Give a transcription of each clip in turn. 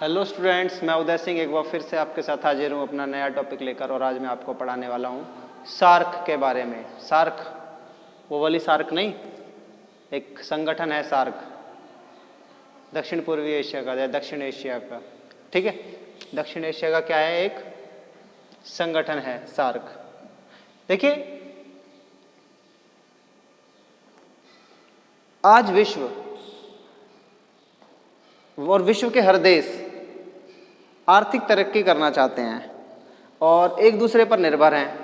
Hello students, मैं उदय सिंह एक बार फिर से आपके साथ हाजिर हूँ अपना नया टॉपिक लेकर। और आज मैं आपको पढ़ाने वाला हूँ सार्क के बारे में। सार्क वो वाली सार्क नहीं, एक संगठन है सार्क, दक्षिण पूर्वी एशिया का या दक्षिण एशिया का। ठीक है, दक्षिण एशिया का क्या है, एक संगठन है सार्क। देखिए, आज विश्व और विश्व के हर देश आर्थिक तरक्की करना चाहते हैं और एक दूसरे पर निर्भर हैं।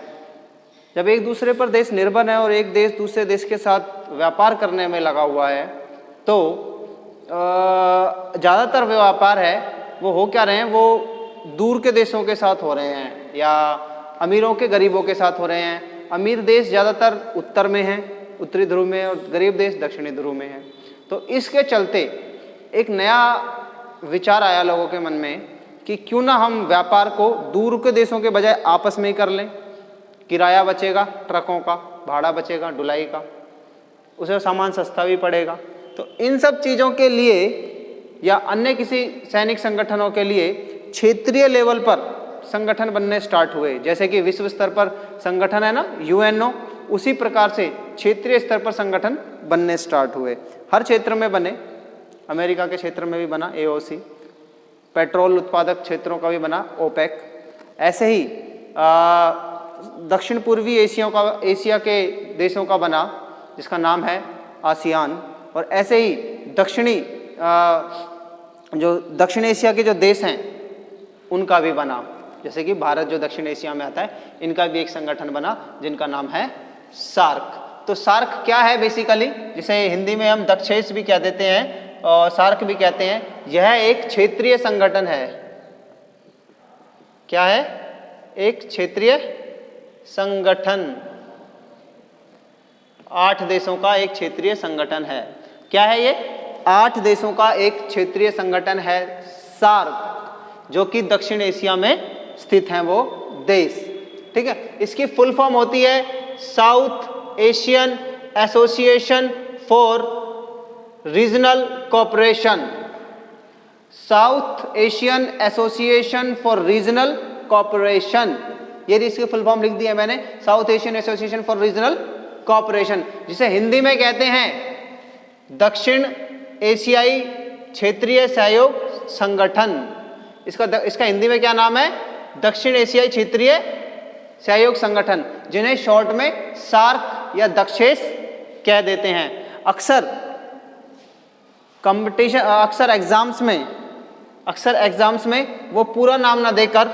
जब एक दूसरे पर देश निर्भर है और एक देश दूसरे देश के साथ व्यापार करने में लगा हुआ है, तो ज़्यादातर व्यापार है वो हो क्या रहे हैं, वो दूर के देशों के साथ हो रहे हैं या अमीरों के गरीबों के साथ हो रहे हैं। अमीर देश ज़्यादातर उत्तर में हैं, उत्तरी ध्रुव में, और गरीब देश दक्षिणी ध्रुव में हैं। तो इसके चलते एक नया विचार आया लोगों के मन में कि क्यों ना हम व्यापार को दूर के देशों के बजाय आपस में ही कर लें। किराया बचेगा, ट्रकों का भाड़ा बचेगा, ढुलाई का, उसे सामान सस्ता भी पड़ेगा। तो इन सब चीज़ों के लिए या अन्य किसी सैनिक संगठनों के लिए क्षेत्रीय लेवल पर संगठन बनने स्टार्ट हुए। जैसे कि विश्व स्तर पर संगठन है ना यूएनओ, उसी प्रकार से क्षेत्रीय स्तर पर संगठन बनने स्टार्ट हुए। हर क्षेत्र में बने, अमेरिका के क्षेत्र में भी बना एओसी, पेट्रोल उत्पादक क्षेत्रों का भी बना ओपेक। ऐसे ही दक्षिण पूर्वी एशिया के देशों का बना, जिसका नाम है आसियान। और ऐसे ही जो दक्षिण एशिया के जो देश हैं उनका भी बना, जैसे कि भारत जो दक्षिण एशिया में आता है, इनका भी एक संगठन बना जिनका नाम है सार्क। तो सार्क क्या है बेसिकली, जिसे हिंदी में हम दक्षेस भी कह देते हैं और सार्क भी कहते हैं, यह एक क्षेत्रीय संगठन है। क्या है? एक क्षेत्रीय संगठन, 8 देशों का एक क्षेत्रीय संगठन है। क्या है ये? 8 देशों का एक क्षेत्रीय संगठन है सार्क, जो कि दक्षिण एशिया में स्थित हैं वो देश। ठीक है, इसकी फुल फॉर्म होती है south Asian association for regional cooperation. South Asian association for regional cooperation, ये इसकी फुल फॉर्म लिख दी है मैंने, south Asian association for regional cooperation, जिसे हिंदी में कहते हैं दक्षिण एशियाई क्षेत्रीय सहयोग संगठन। इसका हिंदी में क्या नाम है? दक्षिण एशियाई क्षेत्रीय सहयोग संगठन, जिन्हें शॉर्ट में सार्क या दक्षेस कह देते हैं। अक्सर कंपटीशन, अक्सर एग्जाम्स में वो पूरा नाम ना देकर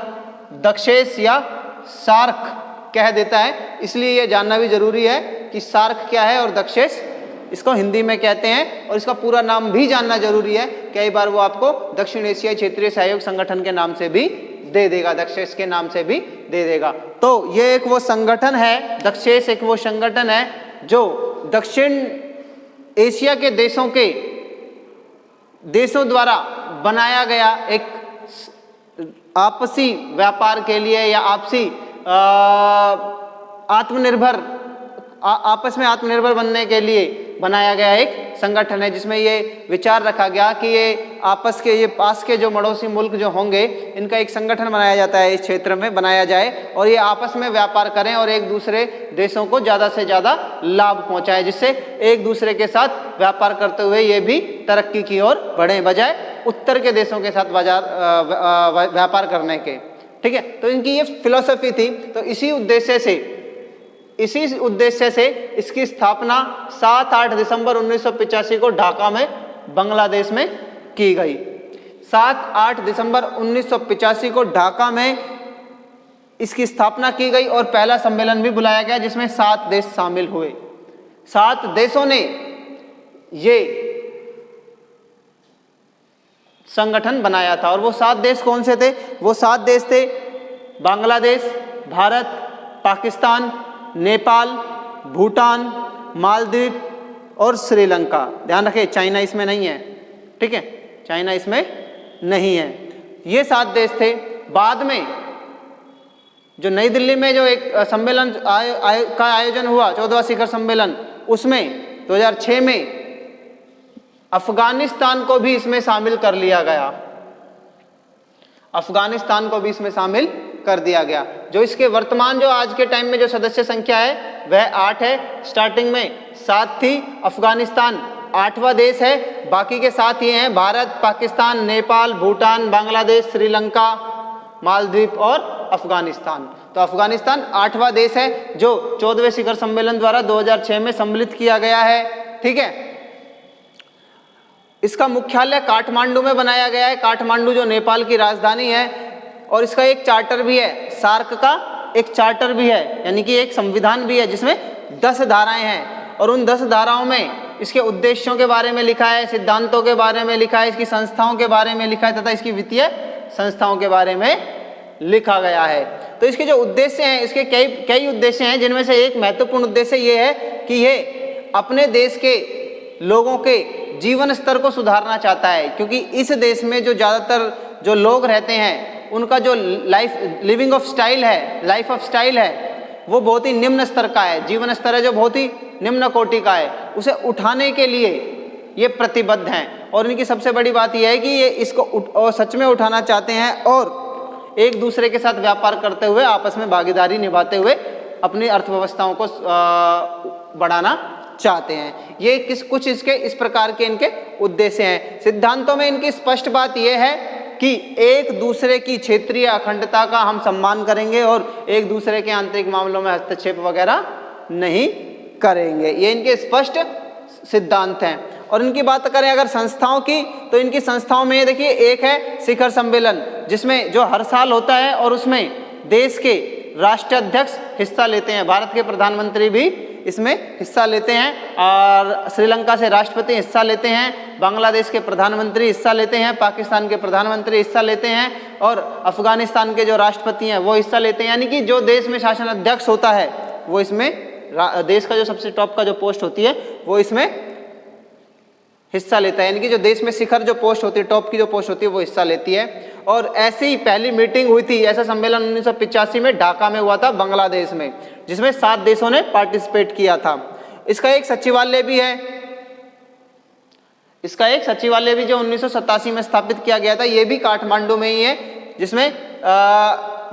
दक्षेस या सार्क कह देता है। इसलिए ये जानना भी जरूरी है कि सार्क क्या है और दक्षेस इसको हिंदी में कहते हैं, और इसका पूरा नाम भी जानना जरूरी है। कई बार वो आपको दक्षिण एशियाई क्षेत्रीय सहयोग संगठन के नाम से भी दे देगा, दक्षेस के नाम से भी दे देगा। तो ये एक वो संगठन है, दक्षेस एक वो संगठन है जो दक्षिण एशिया के देशों द्वारा बनाया गया एक आपसी व्यापार के लिए या आपसी आपस में आत्मनिर्भर बनने के लिए बनाया गया एक संगठन है, जिसमें ये विचार रखा गया कि ये आपस के, ये पास के जो पड़ोसी मुल्क जो होंगे, इनका एक संगठन बनाया जाता है, इस क्षेत्र में बनाया जाए और ये आपस में व्यापार करें और एक दूसरे देशों को ज़्यादा से ज़्यादा लाभ पहुँचाए, जिससे एक दूसरे के साथ व्यापार करते हुए ये भी तरक्की की ओर बढ़ें, बजाय उत्तर के देशों के साथ व्यापार करने के। ठीक है, तो इनकी ये फिलॉसफी थी। तो इसी उद्देश्य से इसकी स्थापना 7-8 दिसंबर 1985 को ढाका में बांग्लादेश में की गई। 7-8 दिसंबर 1985 को ढाका में इसकी स्थापना की गई और पहला सम्मेलन भी बुलाया गया, जिसमें 7 देश शामिल हुए। 7 देशों ने ये संगठन बनाया था। और वो 7 देश कौन से थे? वो 7 देश थे बांग्लादेश, भारत, पाकिस्तान, नेपाल, भूटान, मालदीव और श्रीलंका। ध्यान रखें, चाइना इसमें नहीं है। ठीक है, चाइना इसमें नहीं है। ये 7 देश थे। बाद में जो नई दिल्ली में जो एक सम्मेलन का आयोजन हुआ, 14वां शिखर सम्मेलन, उसमें 2006 में अफगानिस्तान को भी इसमें शामिल कर लिया गया। अफगानिस्तान को भी इसमें शामिल कर दिया गया। जो इसके वर्तमान जो आज के टाइम में जो सदस्य संख्या है वह 8 है। स्टार्टिंग में 7 थी। अफगानिस्तान 8वां देश है। बाकी के 7 ये हैं भारत, पाकिस्तान, नेपाल, भूटान, बांग्लादेश, श्रीलंका, मालदीव और अफगानिस्तान। तो अफगानिस्तान 8वां देश है जो 14वें शिखर सम्मेलन द्वारा 2006 में सम्मिलित किया गया है। ठीक है, इसका मुख्यालय काठमांडू में बनाया गया है। काठमांडू जो नेपाल की राजधानी है, और इसका एक चार्टर भी है, सार्क का एक चार्टर भी है, यानी कि एक संविधान भी है जिसमें 10 धाराएं हैं। और उन 10 धाराओं में इसके उद्देश्यों के बारे में लिखा है, सिद्धांतों के बारे में लिखा है, इसकी संस्थाओं के बारे में लिखा है तथा इसकी वित्तीय संस्थाओं के बारे में लिखा गया है। तो इसके जो उद्देश्य हैं, इसके कई उद्देश्य हैं, जिनमें से एक महत्वपूर्ण उद्देश्य ये है कि ये अपने देश के लोगों के जीवन स्तर को सुधारना चाहता है, क्योंकि इस देश में जो ज़्यादातर जो लोग रहते हैं उनका जो लिविंग ऑफ स्टाइल है, लाइफ ऑफ स्टाइल है, वो बहुत ही निम्न स्तर का है, जीवन स्तर है जो बहुत ही निम्न कोटि का है। उसे उठाने के लिए ये प्रतिबद्ध हैं। और इनकी सबसे बड़ी बात यह है कि ये इसको सच में उठाना चाहते हैं और एक दूसरे के साथ व्यापार करते हुए, आपस में भागीदारी निभाते हुए अपनी अर्थव्यवस्थाओं को बढ़ाना चाहते हैं। ये कुछ इसके इस प्रकार के इनके उद्देश्य हैं। सिद्धांतों में इनकी स्पष्ट बात यह है कि एक दूसरे की क्षेत्रीय अखंडता का हम सम्मान करेंगे और एक दूसरे के आंतरिक मामलों में हस्तक्षेप वगैरह नहीं करेंगे। ये इनके स्पष्ट सिद्धांत हैं। और इनकी बात करें अगर संस्थाओं की, तो इनकी संस्थाओं में देखिए एक है शिखर सम्मेलन, जिसमें जो हर साल होता है और उसमें देश के राष्ट्राध्यक्ष हिस्सा लेते हैं। भारत के प्रधानमंत्री भी इसमें हिस्सा लेते हैं और श्रीलंका से राष्ट्रपति हिस्सा लेते हैं, बांग्लादेश के प्रधानमंत्री हिस्सा लेते हैं, पाकिस्तान के प्रधानमंत्री हिस्सा लेते हैं और अफगानिस्तान के जो राष्ट्रपति हैं वो हिस्सा लेते हैं। यानी कि जो देश में शासन अध्यक्ष होता है वो इसमें, देश का जो सबसे टॉप का जो पोस्ट होती है वो इसमें हिस्सा लेता है। यानी कि जो देश में शिखर जो पोस्ट होती है, टॉप की जो पोस्ट होती है वो हिस्सा लेती है। और ऐसी पहली मीटिंग हुई थी, ऐसा सम्मेलन 1985 में ढाका में हुआ था, बांग्लादेश में, जिसमें 7 देशों ने पार्टिसिपेट किया था। इसका एक सचिवालय भी है, इसका एक सचिवालय भी जो 1987 में स्थापित किया गया था, ये भी काठमांडू में ही है,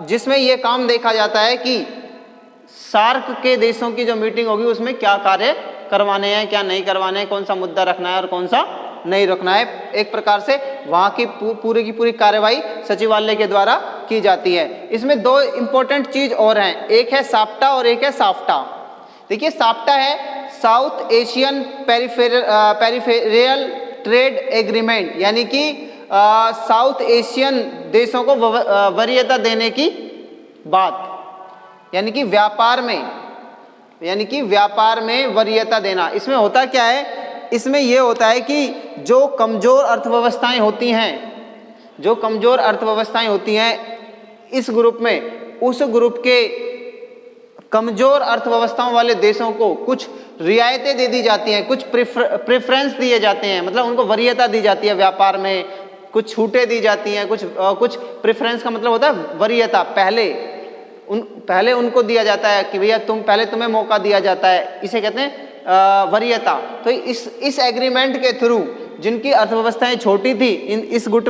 जिसमें ये काम देखा जाता है कि सार्क के देशों की जो मीटिंग होगी उसमें क्या कार्य करवाने हैं, क्या नहीं करवाने हैं, कौन सा मुद्दा रखना है और कौन सा नहीं रखना है। एक प्रकार से वहाँ की पूरी की पूरी कार्रवाई सचिवालय के द्वारा की जाती है। इसमें 2 इंपॉर्टेंट चीज और हैं, एक है साफ्टा और एक है साफ्टा। देखिए साफ्टा है south Asian peripheral trade agreement, यानी कि साउथ एशियन देशों को वरीयता देने की बात, यानी कि व्यापार में वरीयता देना। इसमें होता क्या है, इसमें यह होता है कि जो कमजोर अर्थव्यवस्थाएं होती हैं इस ग्रुप में, उस ग्रुप के कमजोर अर्थव्यवस्थाओं वाले देशों को कुछ रियायतें दे दी जाती हैं, कुछ प्रेफरेंस दिए जाते हैं, मतलब उनको वरीयता दी जाती है व्यापार में, कुछ छूटें दी जाती हैं, कुछ प्रेफरेंस का मतलब होता है वरीयता। पहले उनको दिया जाता है कि भैया तुम्हें मौका दिया जाता है, इसे कहते हैं वरीयता। तो इस एग्रीमेंट के थ्रू जिनकी अर्थव्यवस्थाएं छोटी थी इस ग्रुप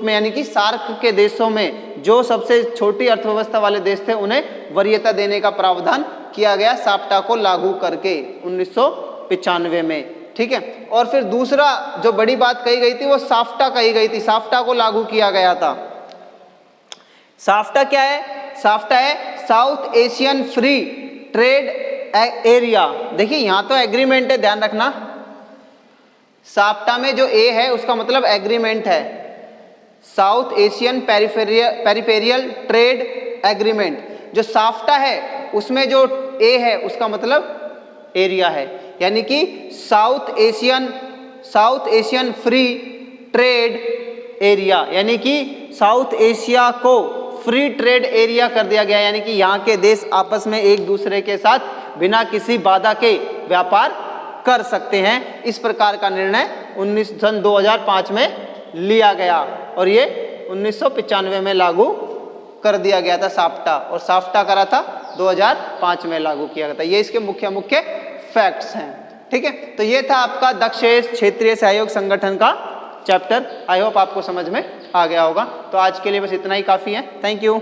में यानी कि सार्क के देशों में जो सबसे छोटी अर्थव्यवस्था वाले देश थे उन्हें वरीयता देने का प्रावधान किया गया साफ्टा को लागू करके 1995 में। ठीक है, और फिर दूसरा जो बड़ी बात कही गई थी वो साफ्टा कही गई थी, साफ्टा को लागू किया गया था। साफ्टा क्या है? साफ्टा है south Asian free trade area. देखिए यहां तो एग्रीमेंट है, ध्यान रखना, साफ्टा में जो ए है उसका मतलब एग्रीमेंट है, south Asian peripheral trade agreement. जो साफ्टा है उसमें जो ए है उसका मतलब एरिया है, यानी कि south Asian free trade area, यानी कि साउथ एशिया को फ्री ट्रेड एरिया कर दिया गया, यानी कि यहाँ के देश आपस में एक दूसरे के साथ बिना किसी बाधा के व्यापार कर सकते हैं। इस प्रकार का निर्णय 2005 में लिया गया और ये 1995 में लागू कर दिया गया था साफ्टा, और साफ्टा करा था 2005 में लागू किया गया था। ये इसके मुख्य फैक्ट्स हैं। ठीक है, तो ये था आपका दक्ष क्षेत्रीय सहयोग संगठन का चैप्टर आई होप आपको समझ में आ गया होगा। तो आज के लिए बस इतना ही काफ़ी है। Thank you.